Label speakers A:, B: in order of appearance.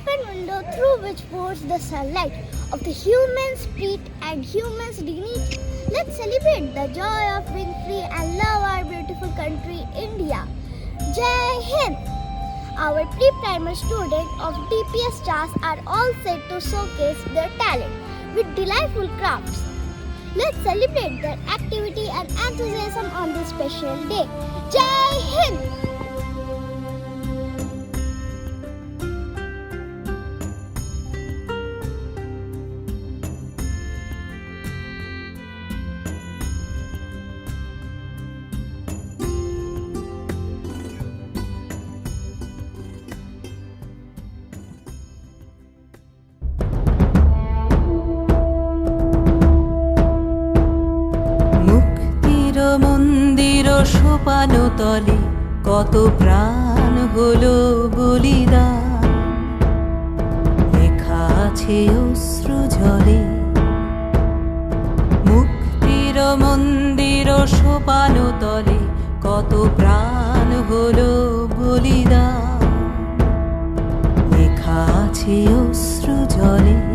A: open window through which pours the sunlight of the human spirit and human's dignity. Let's celebrate the joy of being free and love our beautiful country, India. Jai Hind! Our pre-primary students of DPS Stars are all set to showcase their talent with delightful crafts. Let's celebrate their activity and enthusiasm on this special day. Jai Hind!
B: মন্দির সোপানো তলে কত প্রাণ হলো বলিদান, লেখা আছে অশ্রু জলে। মুক্তির মন্দির সোপানো তলে কত প্রাণ হলো বলিদান, লেখা আছে অশ্রু জলে।